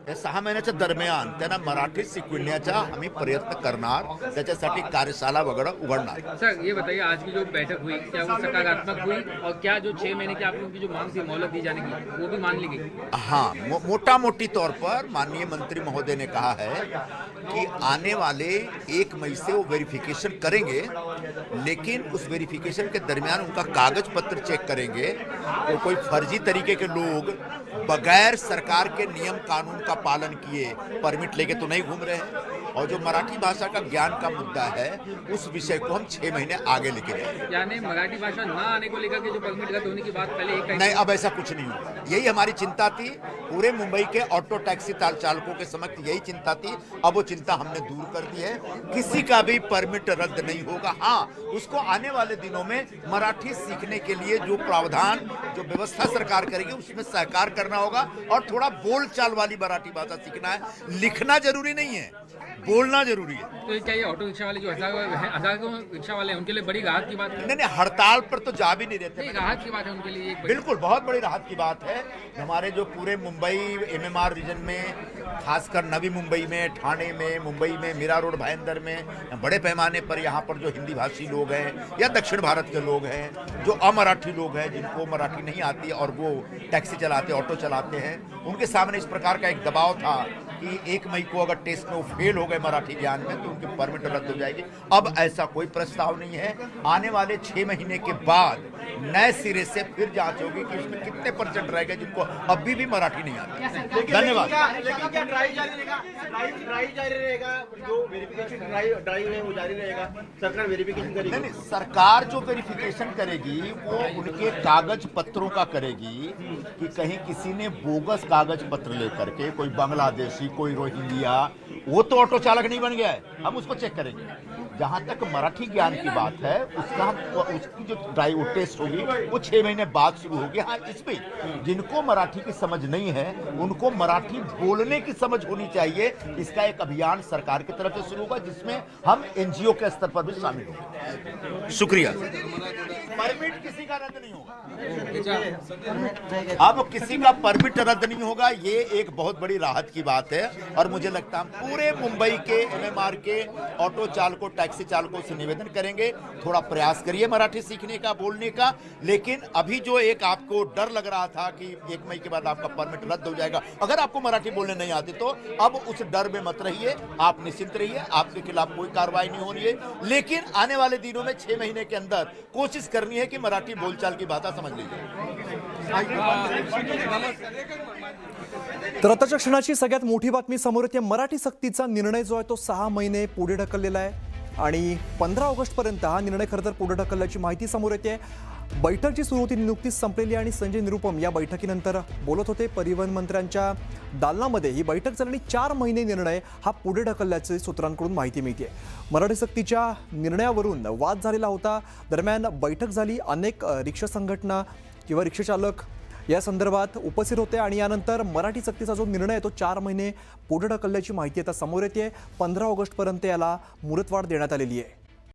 या 6 महिन्याच्या दरम्यान त्यांना मराठी शिकविण्याचा आम्ही प्रयत्न करणार, त्याच्यासाठी कार्यशाला वगैरह उघडणार। सर ये बताइए, आज की जो बैठक हुई क्या वो सकारात्मक हुई और क्या जो 6 महीने की आप लोगों की जो मांग थी मोहलत दी जाने की वो भी मान ली गई? हाँ, मोटा मोटी तौर पर माननीय मंत्री महोदय ने कहा है कि आने वाले 1 मई से वो वेरिफिकेशन करेंगे, लेकिन उस वेरिफिकेशन के दरमियान उनका कागज पत्र चेक करेंगे। तो कोई फर्जी तरीके के लोग बगैर सरकार के नियम कानून का पालन किए परमिट लेके तो नहीं घूम रहे हैं। और जो मराठी भाषा का ज्ञान का मुद्दा है उस विषय को हम 6 महीने आगे लेके जाएंगे। यानी मराठी भाषा न आने को लेकर के जो परमिट रद्द होने की बात पहले एक नहीं, अब ऐसा कुछ नहीं होगा। यही हमारी चिंता थी, पूरे मुंबई के ऑटो टैक्सी चालकों के समक्ष यही चिंता थी। अब वो चिंता हमने दूर कर दी है, किसी का भी परमिट रद्द नहीं होगा। हाँ, उसको आने वाले दिनों में मराठी सीखने के लिए जो प्रावधान, जो व्यवस्था सरकार करेगी उसमें सहकार करना होगा और थोड़ा बोल चाल वाली मराठी भाषा सीखना है। लिखना जरूरी नहीं है, बोलना जरूरी है। तो क्या ये ऑटो रिक्शा वाले जो हजारों रिक्शा वाले हैं उनके लिए बड़ी राहत की बात है? नहीं, हड़ताल पर तो जा भी नहीं देते। राहत की बात है उनके लिए, बिल्कुल बहुत बड़ी राहत की बात है। हमारे जो पूरे मुंबई MMR रीजन में, खासकर नवी मुंबई में, ठाणे में, मुंबई में, मीरा रोड भाईंदर में बड़े पैमाने पर यहाँ पर जो हिंदी भाषी लोग हैं या दक्षिण भारत के लोग हैं, जो अमराठी लोग हैं, जिनको मराठी नहीं आती और वो टैक्सी चलाते, ऑटो चलाते हैं, उनके सामने इस प्रकार का एक दबाव था कि 1 मई को अगर टेस्ट में वो फेल हो गए मराठी ज्ञान में तो उनकी परमिट रद्द हो जाएगी। अब ऐसा कोई प्रस्ताव नहीं है। आने वाले 6 महीने के बाद नए सिरे से फिर जांच होगी कि उसमें कितने % रह गए जिनको अभी भी मराठी नहीं आती। धन्यवाद। लेकिन क्या ड्राइव जारी रहेगा? ड्राइव जारी रहेगा, जो वेरिफिकेशन ड्राइव है वो जारी रहेगा, सरकार वेरिफिकेशन करेगी? नहीं, सरकार जो वेरिफिकेशन करेगी वो उनके कागज पत्रों का करेगी कि कहीं किसी ने बोगस कागज पत्र लेकर के, कोई बांग्लादेशी, कोई रोहिंग्या, वो तो ऑटो चालक नहीं बन गया है, हम उसको चेक करेंगे। जहां तक मराठी ज्ञान की बात है उसकी जो ड्राइव टेस्ट होगी वो 6 महीने बाद शुरू होगी। हाँ, इसमें जिनको मराठी की समझ नहीं है उनको मराठी बोलने की समझ होनी चाहिए। इसका एक अभियान सरकार की तरफ से शुरू होगा जिसमें हम NGO के स्तर पर भी शामिल होंगे। शुक्रिया। परमिट किसी का रद्द नहीं होगा, अब किसी का परमिट रद्द नहीं होगा, ये एक बहुत बड़ी राहत की बात है। और मुझे लगता है पूरे मुंबई के MMR के ऑटो चालकों, टैक्सी चालकों से निवेदन करेंगे, थोड़ा प्रयास करिए मराठी सीखने का, बोलने का। लेकिन अभी जो एक आपको डर लग रहा था कि 1 मई के बाद आपका परमिट रद्द हो जाएगा अगर आपको मराठी बोलने नहीं आती, तो अब उस डर में मत रहिए, आप निश्चिंत रहिए, आपके खिलाफ कोई कार्रवाई नहीं होनी है। लेकिन आने वाले दिनों में 6 महीने के अंदर कोशिश करनी है कि मराठी बोलचाल की भाषा समझ लीजिए। तर आताच्या क्षणाची सगळ्यात मोठी बातमी समोर येते। मराठी सक्तीचा निर्णय जो आहे तो 6 महिने पुढे ढकललेला आहे आणि 15 ऑगस्टपर्यंत हा निर्णय खरं तर पुढे ढकलल्याची माहिती समोर येते। बैठक जी सुरू होती नुकतीच संपलेली आणि संजय निरुपम या बैठकीनंतर बोलत होते। परिवहन मंत्र्यांच्या दालनामध्ये ही बैठक झाली आणि 4 महिने निर्णय हा पुढे ढकलल्याची सूत्रांकडून माहिती मिळते। मराठी सक्तीच्या निर्णयावरून वाद झालेला होता, दरम्यान बैठक झाली, अनेक रिक्षा संघटना किंवा रिक्षा चालक या संदर्भात उपस्थित होते आणि यानंतर मराठी सक्तीचा जो निर्णय आहे तो 4 महिने पुढे ढकलल्याची माहिती आता समोर येते। 15 ऑगस्टपर्यंत याला मुदतवाढ देण्यात आलेली आहे।